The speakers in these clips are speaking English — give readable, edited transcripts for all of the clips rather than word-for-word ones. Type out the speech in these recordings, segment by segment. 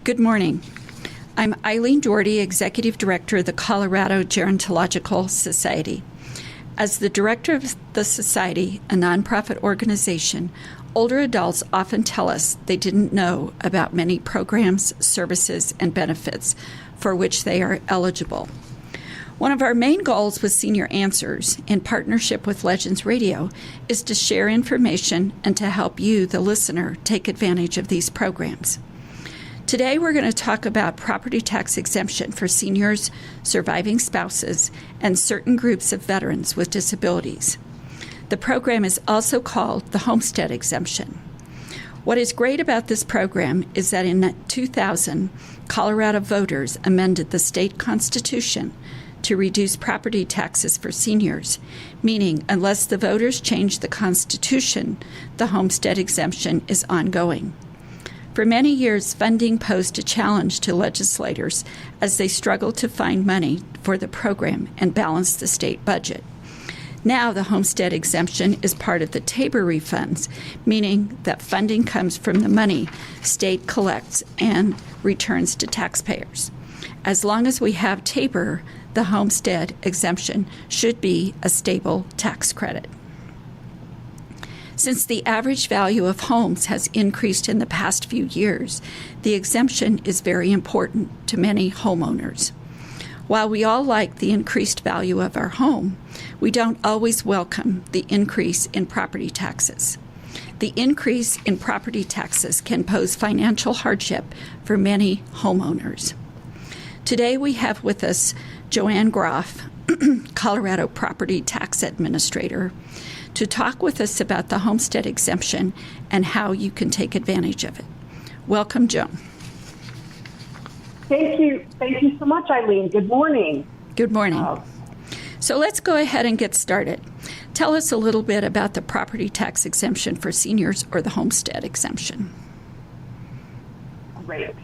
Good morning. I'm Eileen Doherty, Executive Director of the Colorado Gerontological Society. As the director of the Society, a nonprofit organization, older adults often tell us they didn't know about many programs, services, and benefits for which they are eligible. One of our main goals with Senior Answers, in partnership with Legends Radio, is to share information and to help you, the listener, take advantage of these programs. Today, we're going to talk about property tax exemption for seniors, surviving spouses, and certain groups of veterans with disabilities. The program is also called the homestead exemption. What is great about this program is that in 2000, Colorado voters amended the state constitution to reduce property taxes for seniors, meaning unless the voters change the Constitution, the homestead exemption is ongoing. For many years, funding posed a challenge to legislators as they struggled to find money for the program and balance the state budget. Now the homestead exemption is part of the TABOR refunds, meaning that funding comes from the money state collects and returns to taxpayers. As long as we have TABOR, the homestead exemption should be a stable tax credit. Since the average value of homes has increased in the past few years, the exemption is very important to many homeowners. While we all like the increased value of our home, we don't always welcome the increase in property taxes. The increase in property taxes can pose financial hardship for many homeowners. Today we have with us Joanne Groff, Colorado Property Tax Administrator, to talk with us about the homestead exemption and how you can take advantage of it. Welcome, Joan. Thank you. Thank you so much, Eileen. Good morning. Good morning. So let's go ahead and get started. Tell us a little bit about the property tax exemption for seniors or the homestead exemption. Great.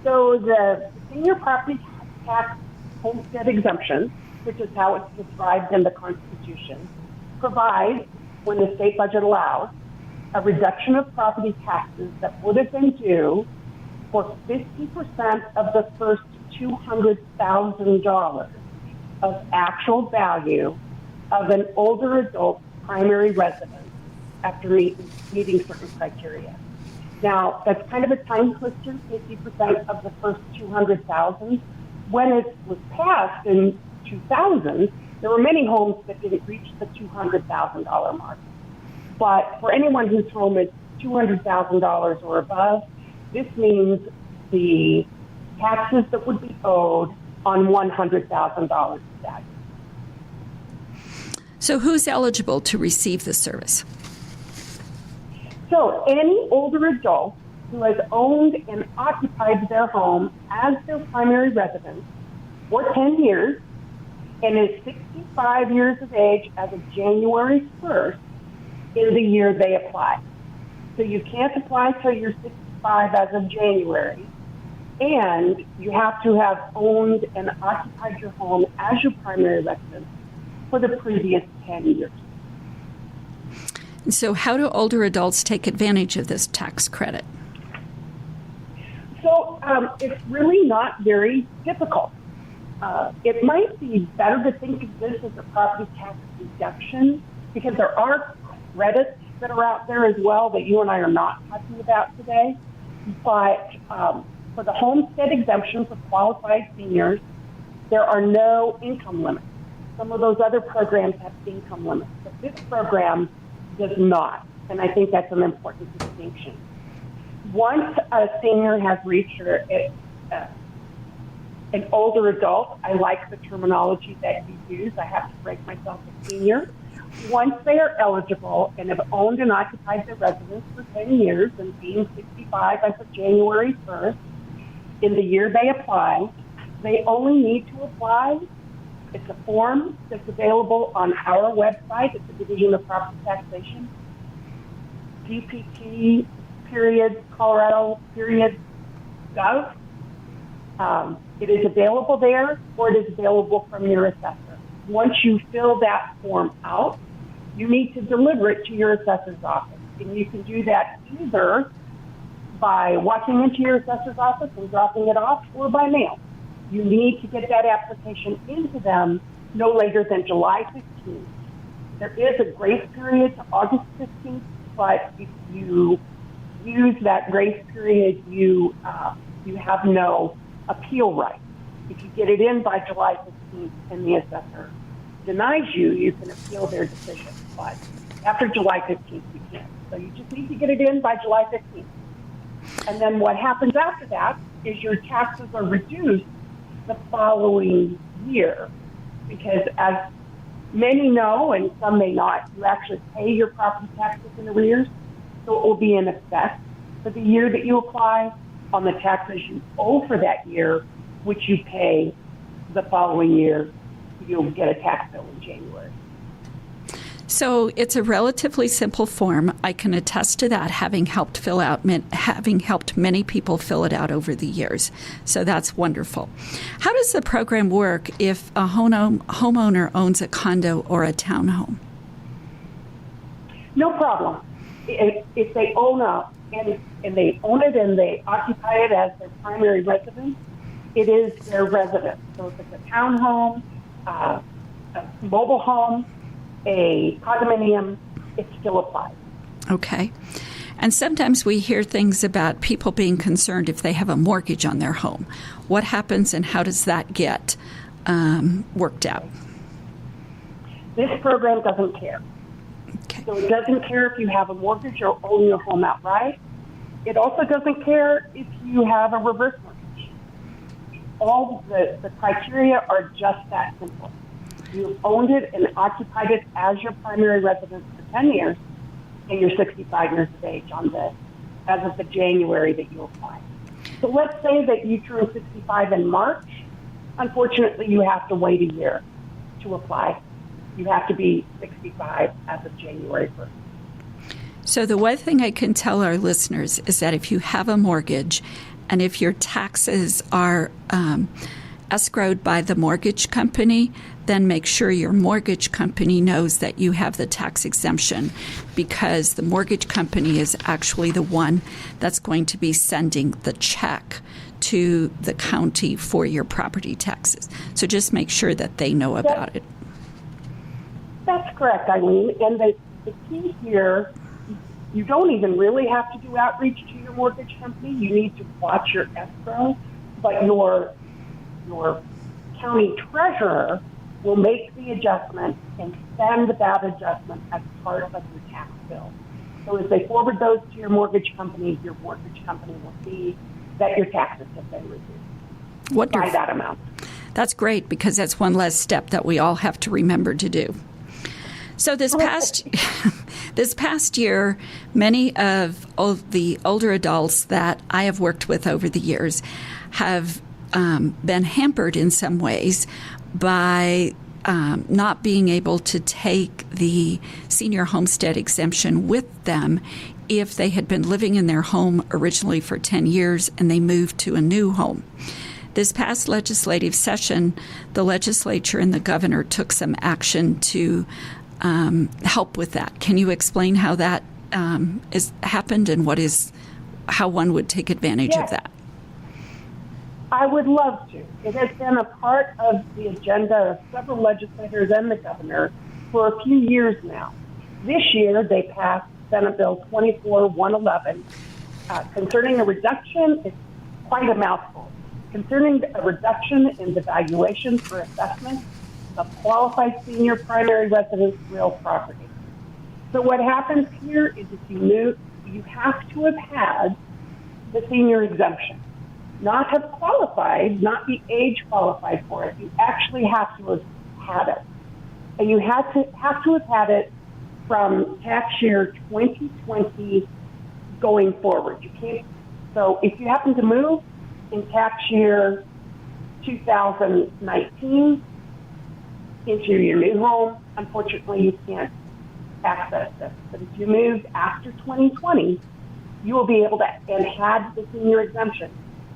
So the senior property tax homestead exemption, which is how it's described in the Constitution, provides, when the state budget allows, a reduction of property taxes that would have been due for 50% of the first $200,000 of actual value of an older adult primary residence after meeting certain criteria. Now, that's kind of a time twister, 50% of the first 200,000. When it was passed in 2000, there were many homes that didn't reach the $200,000 mark. But for anyone whose home is $200,000 or above, this means the taxes that would be owed on $100,000 of value. So who's eligible to receive the service? So any older adult who has owned and occupied their home as their primary residence for 10 years and is 65 years of age as of January 1st in the year they apply. So you can't apply till you're 65 as of January, and you have to have owned and occupied your home as your primary residence for the previous 10 years. And so how do older adults take advantage of this tax credit? So it's really not very difficult. It might be better to think of this as a property tax deduction because there are credits that are out there as well that you and I are not talking about today. But for the homestead exemption for qualified seniors, there are no income limits. Some of those other programs have income limits, but this program does not. And I think that's an important distinction. Once a senior has reached an older adult, I like the terminology that you use. I have to break myself a senior. Once they are eligible and have owned and occupied their residence for 10 years and being 65 as of January 1st, in the year they apply, they only need to apply. It's a form that's available on our website at the Division of Property Taxation, dpt.colorado.gov. It is available there, or it is available from your assessor. Once you fill that form out, you need to deliver it to your assessor's office. And you can do that either by walking into your assessor's office and dropping it off, or by mail. You need to get that application into them no later than July 15th. There is a grace period to August 15th, but if you use that grace period, you have no appeal right. If you get it in by July 15th and the assessor denies you, you can appeal their decision. But after July 15th, you can't. So you just need to get it in by July 15th. And then what happens after that is your taxes are reduced the following year, because as many know, and some may not, you actually pay your property taxes in arrears, so it will be in effect for the year that you apply on the taxes you owe for that year, which you pay the following year. You'll get a tax bill in January. So it's a relatively simple form. I can attest to that, having helped many people fill it out over the years. So that's wonderful. How does the program work if a homeowner owns a condo or a townhome? No problem. If they own and they own it and they occupy it as their primary residence, it is their residence. So if it's a townhome, a mobile home, a condominium, it still applies. Okay. And sometimes we hear things about people being concerned if they have a mortgage on their home. What happens and how does that get worked out? This program doesn't care. Okay. So it doesn't care if you have a mortgage or own your home outright. It also doesn't care if you have a reverse mortgage. All the criteria are just that simple. You've owned it and occupied it as your primary residence for 10 years, and you're 65 years of age as of the January that you apply. So let's say that you turn 65 in March. Unfortunately, you have to wait a year to apply. You have to be 65 as of January 1st. So the one thing I can tell our listeners is that if you have a mortgage and if your taxes are escrowed by the mortgage company, then make sure your mortgage company knows that you have the tax exemption, because the mortgage company is actually the one that's going to be sending the check to the county for your property taxes. So just make sure that they know about it. That's correct, Eileen. And the key here, you don't even really have to do outreach to your mortgage company. You need to watch your escrow, but your county treasurer will make the adjustment and send that adjustment as part of your tax bill. So as they forward those to your mortgage company will see that your taxes have been reduced. Wonderful. By that amount. That's great, because that's one less step that we all have to remember to do. So this past year, many of the older adults that I have worked with over the years have been hampered in some ways by not being able to take the senior homestead exemption with them if they had been living in their home originally for 10 years and they moved to a new home. This past legislative session, the legislature and the governor took some action to help with that. Can you explain how that is happened and how one would take advantage of that? I would love to. It has been a part of the agenda of several legislators and the governor for a few years now. This year, they passed Senate Bill 24-111 concerning a reduction. It's quite a mouthful. Concerning a reduction in the valuation for assessment of qualified senior primary residence real property. So what happens here is if you move, you have to have had the senior exemption. Not have qualified, not be age qualified for it. You actually have to have had it. And you have to have had it from tax year 2020 going forward. You can't. So if you happen to move in tax year 2019 into your new home, unfortunately you can't access this. But if you moved after 2020, you will be able to, and had the senior exemption,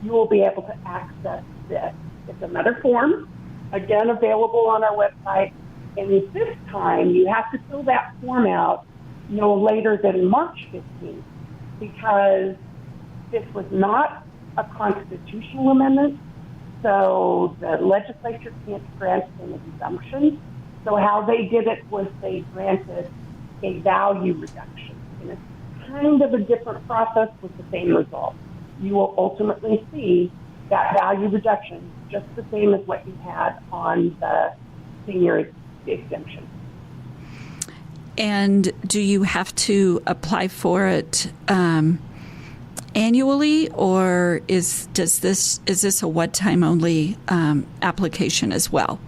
you will be able to access this. It's another form, again, available on our website. And this time, you have to fill that form out no later than March 15th, because This was not a constitutional amendment, so the legislature can't grant an exemption. So how they did it was they granted a value reduction. And it's kind of a different process with the same result. You will ultimately see that value reduction just the same as what you had on the senior exemption. And do you have to apply for it annually, or is this a one-time only application as well?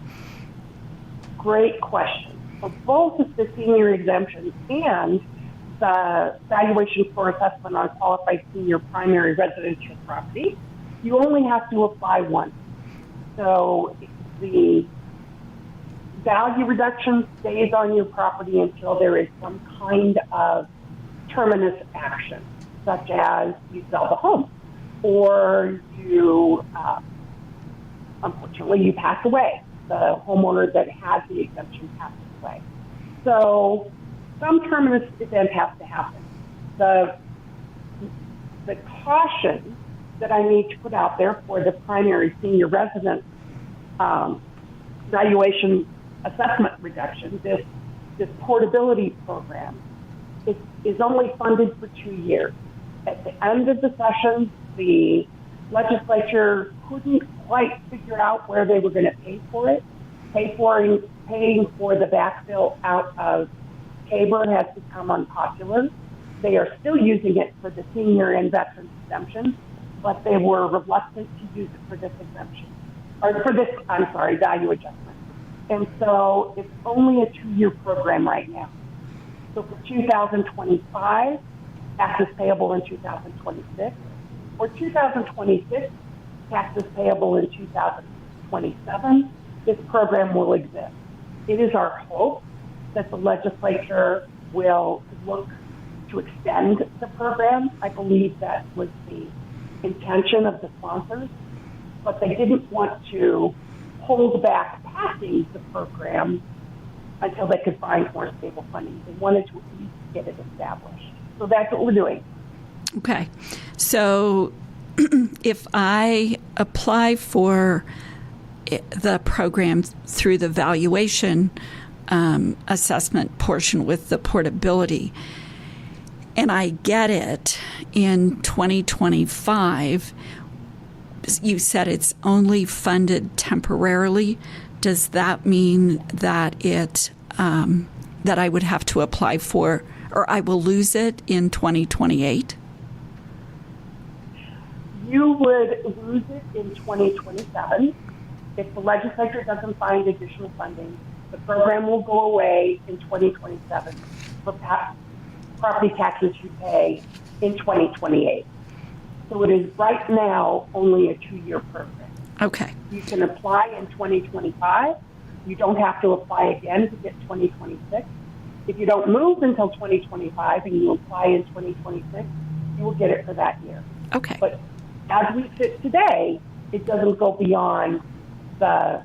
Great question. For both the senior exemptions and the valuation for assessment on qualified senior primary residential property, you only have to apply once. So the value reduction stays on your property until there is some kind of terminus action, such as you sell the home or you, unfortunately, you pass away. The homeowner that has the exemption passes away. So some terminus event has to happen. The caution that I need to put out there for the primary senior residence valuation assessment reduction, this portability program, is only funded for 2 years. At the end of the session, the legislature couldn't quite figure out where they were going to pay for it. Paying for the backfill out of Tabor has become unpopular. They are still using it for the senior and veterans exemption, but they were reluctant to use it for this exemption, or for this, value adjustment. And so it's only a 2-year program right now. So for 2025, taxes payable in 2026, or 2026, taxes payable in 2027, this program will exist. It is our hope that the legislature will look to extend the program. I believe that was the intention of the sponsors, but they didn't want to hold back passing the program until they could find more stable funding. They wanted to at least get it established. So that's what we're doing. Okay. So if I apply for the program through the valuation assessment portion with the portability, and I get it in 2025, you said it's only funded temporarily. Does that mean that that I would have to apply for, or I will lose it in 2028? You would lose it in 2027. If the legislature doesn't find additional funding, the program will go away in 2027 for property taxes you pay in 2028. So it is right now only a 2-year program. Okay. You can apply in 2025. You don't have to apply again to get 2026. If you don't move until 2025 and you apply in 2026, you will get it for that year. Okay. But as we sit today, it doesn't go beyond the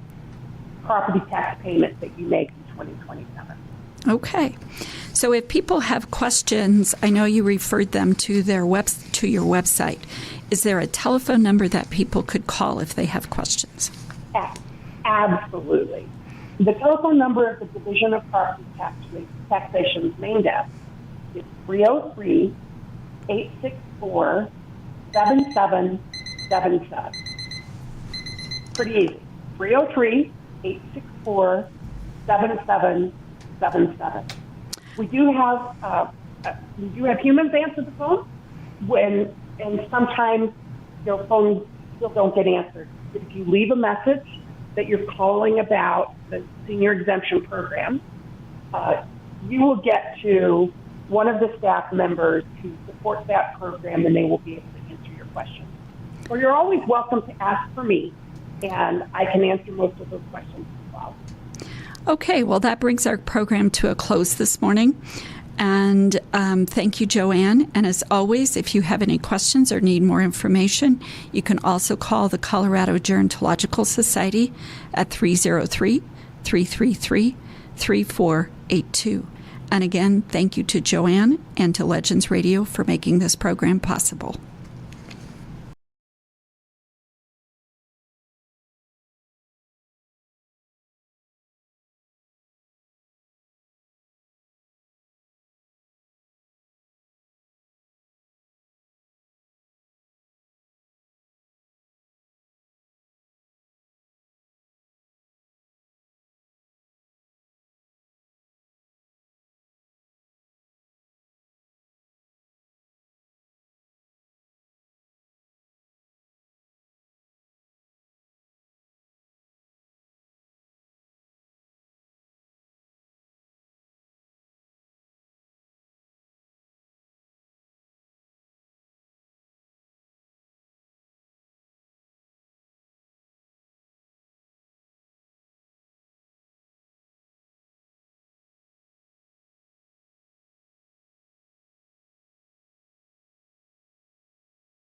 property tax payment that you make in 2027. Okay. So if people have questions, I know you referred them to your website. Is there a telephone number that people could call if they have questions? Absolutely. The telephone number of the Division of Property Taxation's main desk is 303-864-7777. Pretty easy. 303-864-7777. We do have humans answer the phone and sometimes your phones still don't get answered. If you leave a message that you're calling about the senior exemption program, you will get to one of the staff members who support that program, and they will be able to answer your questions. Or you're always welcome to ask for me, and I can answer most of those questions as well. Okay, well, that brings our program to a close this morning. And thank you, Joanne. And as always, if you have any questions or need more information, you can also call the Colorado Gerontological Society at 303-333-3482. And again, thank you to Joanne and to Legends Radio for making this program possible.